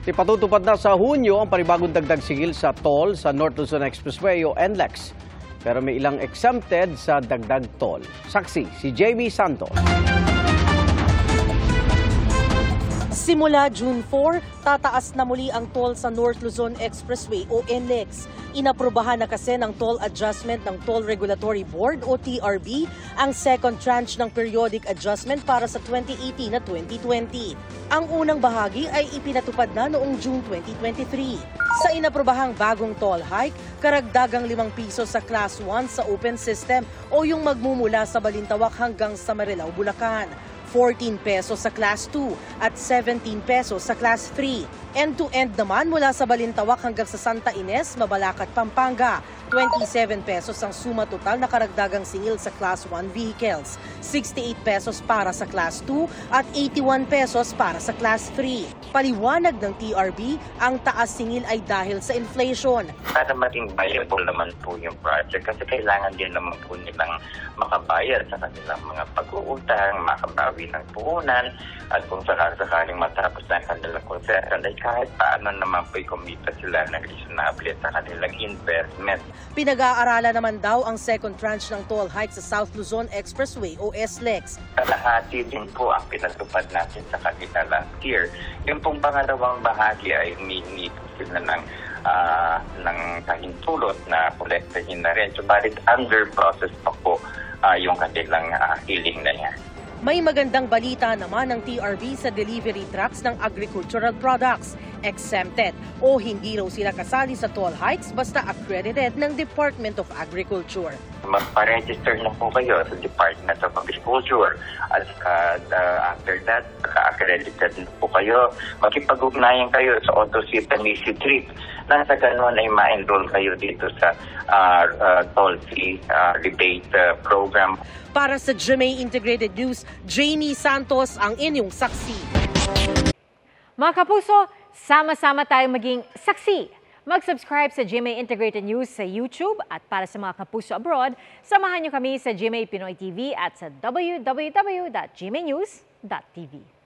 Ipatutupad na sa Hunyo ang panibagong dagdag singil sa toll sa North Luzon Expressway o NLEX. Pero may ilang exempted sa dagdag toll. Saksi si Jamie Santos. Simula June 4, tataas na muli ang toll sa North Luzon Expressway o NLEX. Inaprubahan na kasi ng toll adjustment ng Toll Regulatory Board o TRB ang second tranche ng periodic adjustment para sa 2018 na 2020. Ang unang bahagi ay ipinatupad na noong June 2023. Sa inaprubahang bagong toll hike, karagdagang 5 piso sa Class 1 sa open system o yung magmumula sa Balintawak hanggang sa Marilao, Bulacan. 14 pesos sa Class 2 at 17 pesos sa Class 3. End-to-end naman mula sa Balintawak hanggang sa Santa Ines, Mabalacat, Pampanga. 27 pesos ang suma total na karagdagang singil sa Class 1 vehicles. 68 pesos para sa Class 2 at 81 pesos para sa Class 3. Paliwanag ng TRB, ang taas singil ay dahil sa inflation. Para maging viable naman po yung project kasi kailangan din naman po nilang makabayad sa kanilang mga pag-uutang, makabawi ng puhunan at kung sakaling matapos na kanilang concession ay kahit paano naman po kumita sila ng reasonable sa kanilang investment. Pinag-aaralan naman daw ang second tranche ng toll hike sa South Luzon Expressway o SLEX. Kalahati din po ang pinatupad natin sa kanila last year. Yung pong pangalawang bahagi ay humingi po sila ng kahintulot na kolektahin na rin. Subalit under process pa po yung kanilang healing na yan. May magandang balita naman ng TRB sa delivery trucks ng agricultural products. Exempted o hindi raw sila kasali sa toll hikes basta accredited ng Department of Agriculture. Magpa-register na po kayo sa Department of Agriculture at after that, accredited na po kayo. Makipag-ugnayan kayo sa AutoSip and Easy Trip. Nang sa ganun ay ma-enroll kayo dito sa toll-free rebate program. Para sa GMA Integrated News, Jamie Santos ang inyong saksi. Mga kapuso, sama-sama tayong maging saksi. Mag-subscribe sa GMA Integrated News sa YouTube at para sa mga kapuso abroad, samahan niyo kami sa GMA Pinoy TV at sa www.gmanews.tv.